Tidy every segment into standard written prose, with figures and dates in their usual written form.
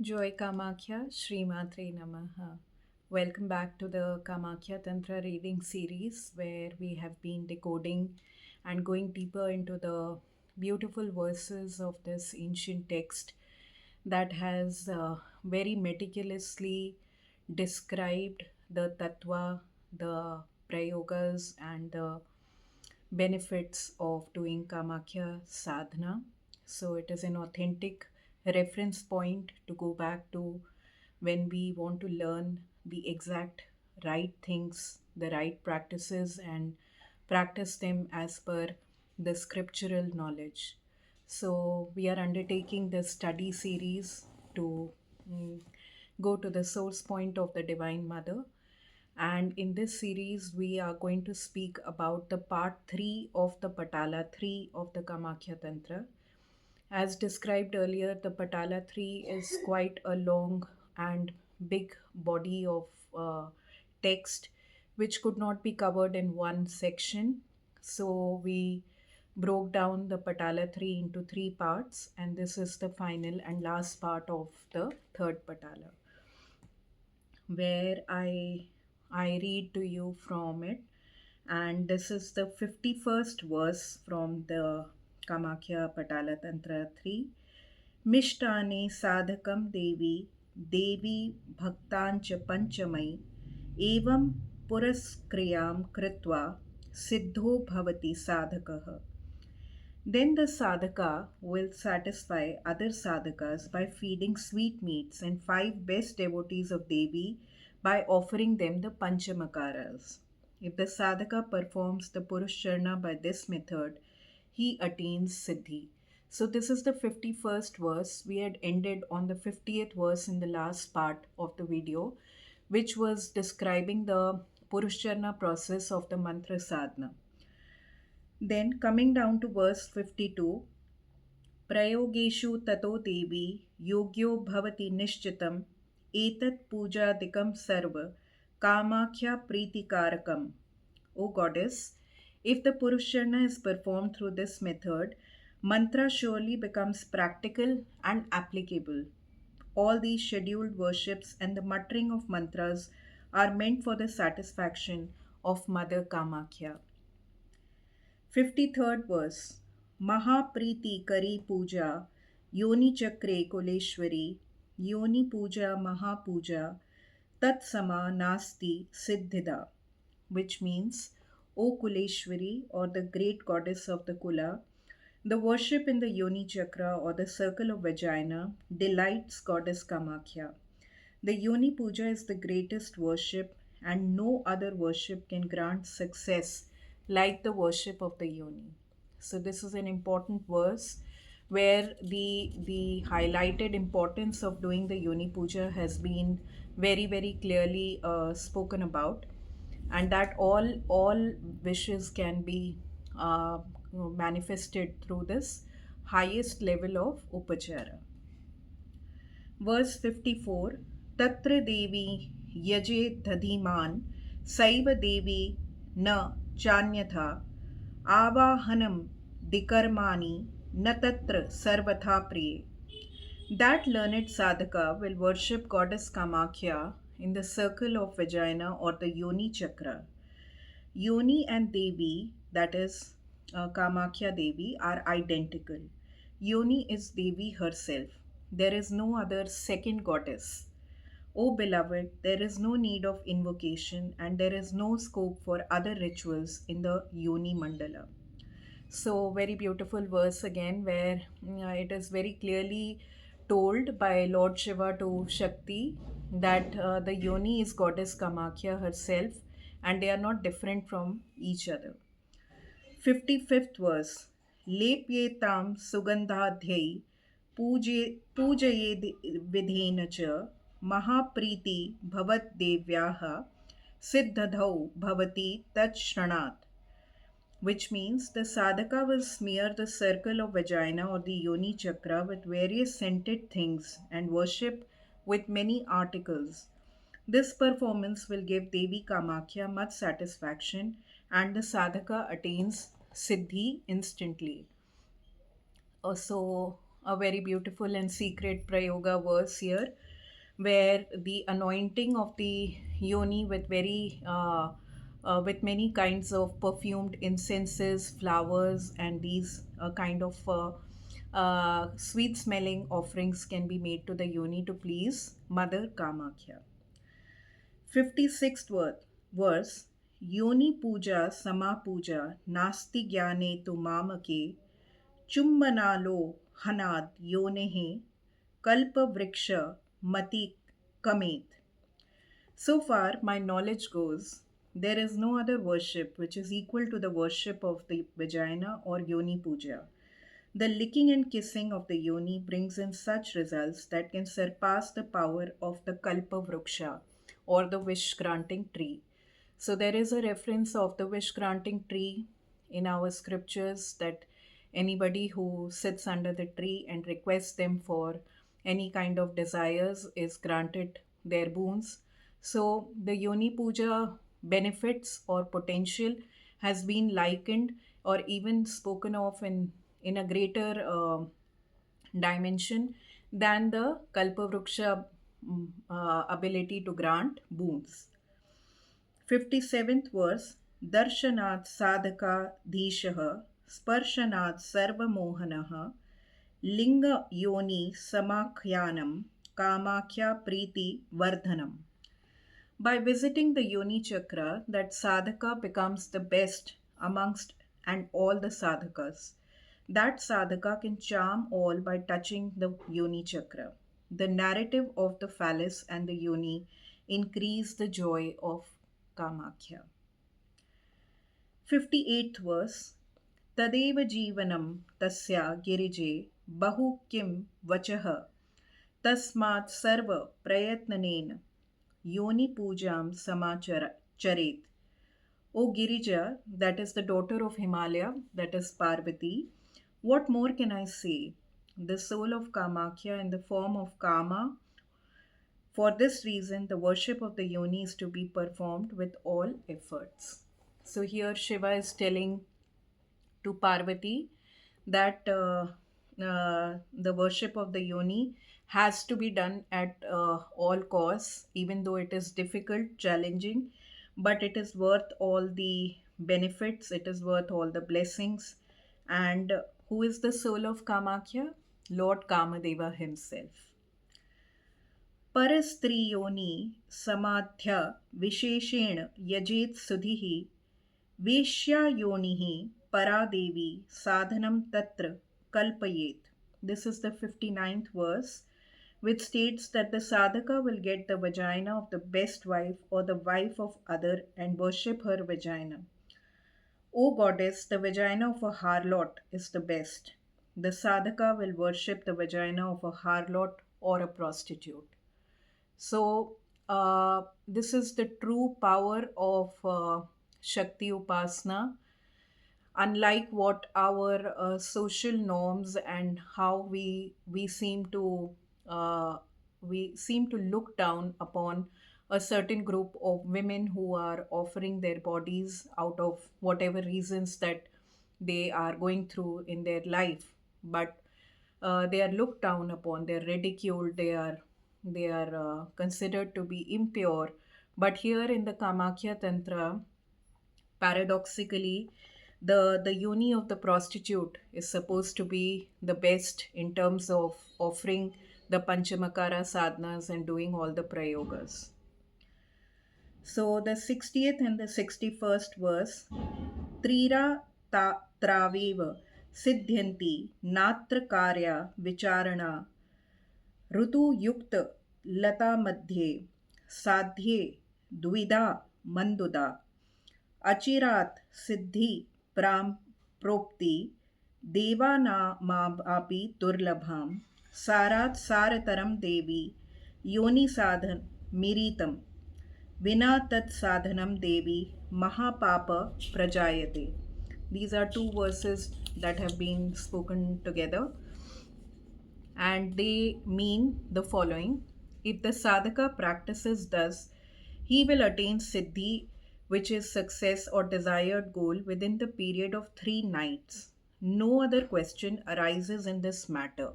Joy Kamakhya, Sri Matre Namaha. Welcome back to the Kamakhya Tantra reading series where we have been decoding and going deeper into the beautiful verses of this ancient text that has very meticulously described the tattva, the prayogas, and the benefits of doing Kamakhya sadhana. So it is an authentic reference point to go back to when we want to learn the exact right things, the right practices, and practice them as per the scriptural knowledge. So we are undertaking this study series to mm, go to the source point of the Divine Mother, and in this series, we are going to speak about the part 3 of the Patala 3 of the Kamakhya Tantra. As described earlier, the Patala 3 is quite a long and big body of text which could not be covered in one section. So we broke down the Patala 3 into three parts, and this is the final and last part of the third Patala where I read to you from it. And this is the 51st verse from the Kamakhya Patala Tantra 3. Mishtane sadhakam devi, devi bhaktancha panchamai, evam puraskriyam kritva, siddho bhavati sadhakaha. Then the sadhaka will satisfy other sadhakas by feeding sweetmeats and five best devotees of Devi by offering them the panchamakaras. If the sadhaka performs the Purushcharna by this method, he attains Siddhi. So, this is the 51st verse. We had ended on the 50th verse in the last part of the video, which was describing the Purushcharna process of the mantra sadhana. Then, coming down to verse 52, प्रयोगेषु ततो देवी योग्यो भवति निश्चितम् एतत् पूजादिकं सर्व Kamakhya प्रीतिकारकम्. O goddess, if the Purusharna is performed through this method, mantra surely becomes practical and applicable. All these scheduled worships and the muttering of mantras are meant for the satisfaction of Mother Kamakhya. 53rd verse. Mahapriti Kari Puja, Yoni Chakre Kuleshwari, Yoni Puja Mahapuja, Tat Sama Nasti Siddhida, which means, O Kuleshwari, or the great goddess of the Kula, the worship in the Yoni Chakra or the circle of vagina delights Goddess Kamakhya. The Yoni Puja is the greatest worship, and no other worship can grant success like the worship of the Yoni. So, this is an important verse where the highlighted importance of doing the Yoni Puja has been very clearly spoken about, and that all wishes can be uh, manifested through this highest level of upachara. Verse 54. Tatra Devi Yaje Dhadiman Saiva Devi Na Chanyatha Avahanam Dikarmani Na Tatra Sarvatha Priye. That learned sadhaka will worship Goddess Kamakhya in the circle of vagina or the Yoni chakra. Yoni and Devi, that is Kamakhya Devi, are identical. Yoni is Devi herself. There is no other second goddess. O beloved, there is no need of invocation and there is no scope for other rituals in the Yoni Mandala. So, very beautiful verse again, where it is very clearly told by Lord Shiva to Shakti that the Yoni is Goddess Kamakhya herself and they are not different from each other. 55th verse. Lepyetam sugandhadhyai पूजये विधेन च महाप्रीति भवद्देव्याः सिद्धधौ भवति तच्छृणात्, which means the sadhaka will smear the circle of vagina or the yoni chakra with various scented things and worship with many articles. This performance will give Devi Kamakhya much satisfaction and the sadhaka attains siddhi instantly. So a very beautiful and secret prayoga verse here, where the anointing of the yoni with with many kinds of perfumed incenses, flowers, and these kind of sweet smelling offerings can be made to the yoni to please Mother Kamakhya. 56th verse Yoni puja sama puja nasti gyane tu mamake चुम्बनालो हनाद योनेः kalpa mati kamet. So far, my knowledge goes, there is no other worship which is equal to the worship of the vagina or yoni puja. The licking and kissing of the yoni brings in such results that can surpass the power of the kalpa vriksha or the wish granting tree. So there is a reference of the wish granting tree in our scriptures that anybody who sits under the tree and requests them for any kind of desires is granted their boons. So the Yoni Puja benefits or potential has been likened or even spoken of in a greater dimension than the Kalpavruksha ability to grant boons. 57th verse Darshanat Sadhaka Dhishah Sparshanat Sarvamohanah Linga Yoni Samakhyanam Kamakhya Priti Vardhanam. By visiting the Yoni Chakra, that sadhaka becomes the best amongst and all the sadhakas. That sadhaka can charm all by touching the Yoni Chakra. The narrative of the phallus and the Yoni increase the joy of Kamakhya. 58th verse Tadeva Jivanam Tasya Girije Bahu Kim Vachaha Tasmat Sarva Prayatnanen Yoni Pujam Samacharet. O Girija, that is the daughter of Himalaya, that is Parvati, what more can I say? The soul of Kamakhya in the form of Kama. For this reason, the worship of the Yoni is to be performed with all efforts. So here Shiva is telling to Parvati that the worship of the Yoni has to be done at all costs, even though it is difficult, challenging, but it is worth all the benefits, it is worth all the blessings. And who is the soul of Kamakhya? Lord Kamadeva himself. परस्त्रीयोनि समाध्य विशेषेण यजेत सुधिः वेश्यायोनिः paradevi sadhanam tatra kalpayet. This is the 59th verse, which states that the sadhaka will get the vagina of the best wife or the wife of other and worship her vagina. O goddess, the vagina of a harlot is the best. The sadhaka will worship the vagina of a harlot or a prostitute. So, this is the true power of Shakti Upasana. Unlike what our social norms and how uh, we seem to look down upon a certain group of women who are offering their bodies out of whatever reasons that they are going through in their life, but they are looked down upon, they are ridiculed, they are considered to be impure. But here in the Kamakhya Tantra, paradoxically, the yoni of the prostitute is supposed to be the best in terms of offering the panchamakara sadhanas and doing all the prayogas. So the 60th and the 61st verse Trira traveva siddhyanti natra karya vicharana ऋतु युक्त लता मध्ये साध्ये द्विधा मंदुदा अचिरात सिद्धि प्राम प्रोक्ति देवानामापि दुर्लभां सारात् सारतरम देवी योनि साधन मिरीतम विना तत् साधनम देवी महापाप प्रजायते. These are two verses that have been spoken together, and they mean the following. If the sadhaka practices thus, he will attain siddhi, which is success or desired goal, within the period of 3 nights. No other question arises in this matter.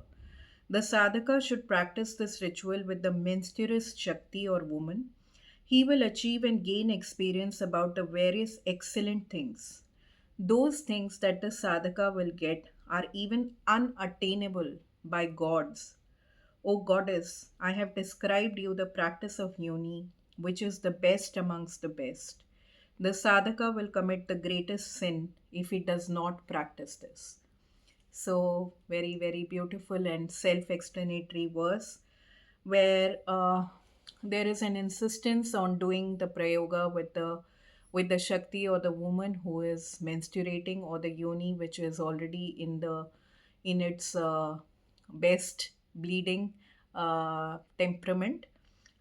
The sadhaka should practice this ritual with the menstruous Shakti or woman. He will achieve and gain experience about the various excellent things. Those things that the sadhaka will get are even unattainable by gods. O goddess, I have described you the practice of yoni, which is the best amongst the best. The sadhaka will commit the greatest sin if he does not practice this. So, very, very beautiful and self explanatory verse where there is an insistence on doing the prayoga with the shakti or the woman who is menstruating or the yoni which is already in its best bleeding temperament,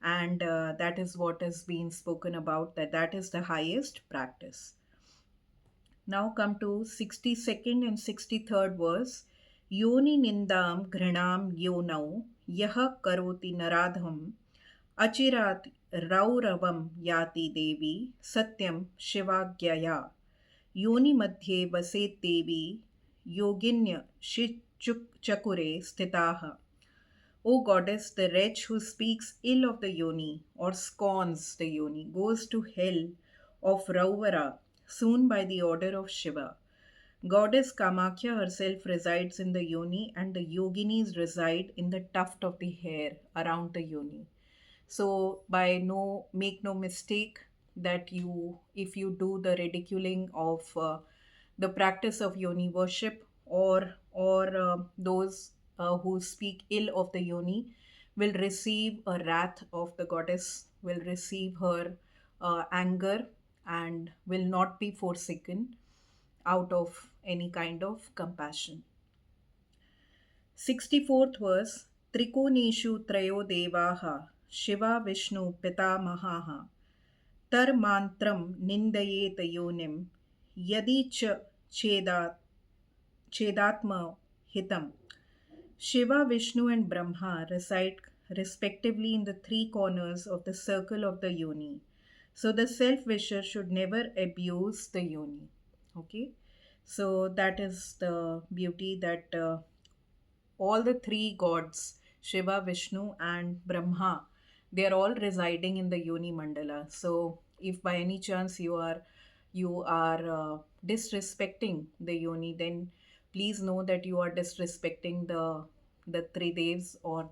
and that is what is being spoken about, that is the highest practice. Now come to 62nd and 63rd verse. Yoni nindam घृणाम योनौ यः karoti naradham अचिरात् रौरवं याति देवी सत्यं शिवाज्ञया योनि मध्ये वसेत् देवी योगिन्य चकुरे स्थिताः. O goddess, the wretch who speaks ill of the yoni or scorns the yoni goes to hell of Rauvara soon by the order of Shiva. Goddess Kamakhya herself resides in the yoni, and the yoginis reside in the tuft of the hair around the yoni. So by no make no mistake that you if you do the ridiculing of the practice of yoni worship, or those who speak ill of the yoni will receive a wrath of the goddess, will receive her anger, and will not be forsaken out of any kind of compassion. 64th verse. Trikoneshu trayo devaha Shiva Vishnu pitamahaha tar mantram nindayet yonim yadi ch chedatma hitam. Shiva, Vishnu, and Brahma reside respectively in the three corners of the circle of the yoni. So the self wisher should never abuse the yoni. Okay, so that is the beauty that all the three gods, Shiva, Vishnu, and Brahma, they are all residing in the Yoni Mandala. So if by any chance you are disrespecting the Yoni, then please know that you are disrespecting the three devs, or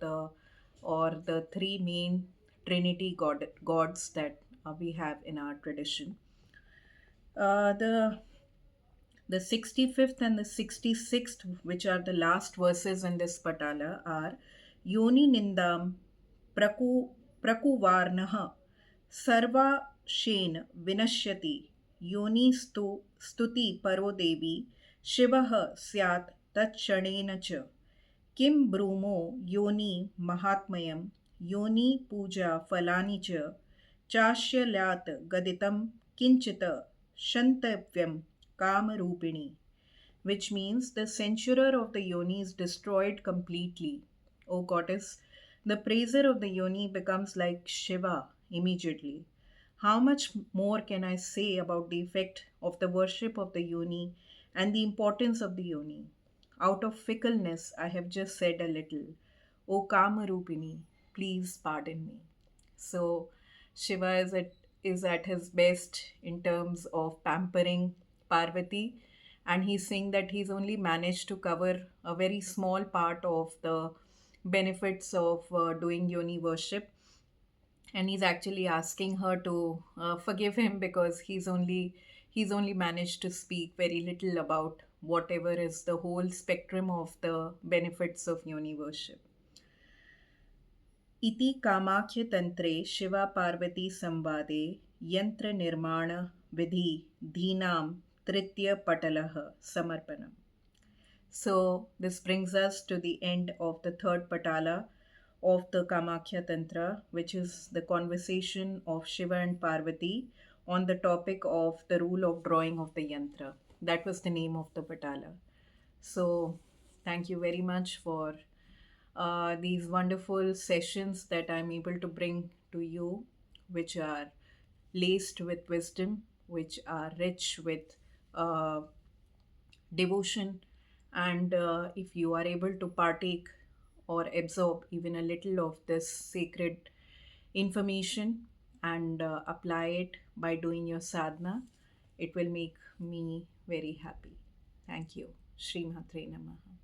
the three main Trinity gods that we have in our tradition. The 65th and the 66th, which are the last verses in this patala, are Yoni Nindam Praku Prakuvarnaha Sarva Shen Vinashyati Yoni Stuti Paro Devi Shivaha Syat Tatshanena Cha Kim Brumo Yoni Mahatmayam Yoni Puja Falani Cha Chashyalat Gaditam Kinchita Shantavyam Kamarupini, which means the censurer of the yoni is destroyed completely. O goddess, the praiser of the yoni becomes like Shiva immediately. How much more can I say about the effect of the worship of the yoni and the importance of the yoni? Out of fickleness, I have just said a little. O Kamarupini, please pardon me. So, Shiva is at his best in terms of pampering Parvati, and he's saying that he's only managed to cover a very small part of the benefits of doing yoni worship, and he's actually asking her to forgive him because he's only managed to speak very little about whatever is the whole spectrum of the benefits of yoni worship. इति कामाख्यतन्त्रे शिवपार्वतीसंवादे यन्त्रनिर्माणविधिधीनां तृतीयपटलः समर्पणम्. So this brings us to the end of the third patala of the Kamakhya Tantra, which is the conversation of Shiva and Parvati on the topic of the rule of drawing of the yantra. That was the name of the patala. So thank you very much for these wonderful sessions that I'm able to bring to you, which are laced with wisdom, which are rich with devotion. And if you are able to partake or absorb even a little of this sacred information and apply it by doing your sadhana, it will make me very happy. Thank you. Shri Matre Namaha.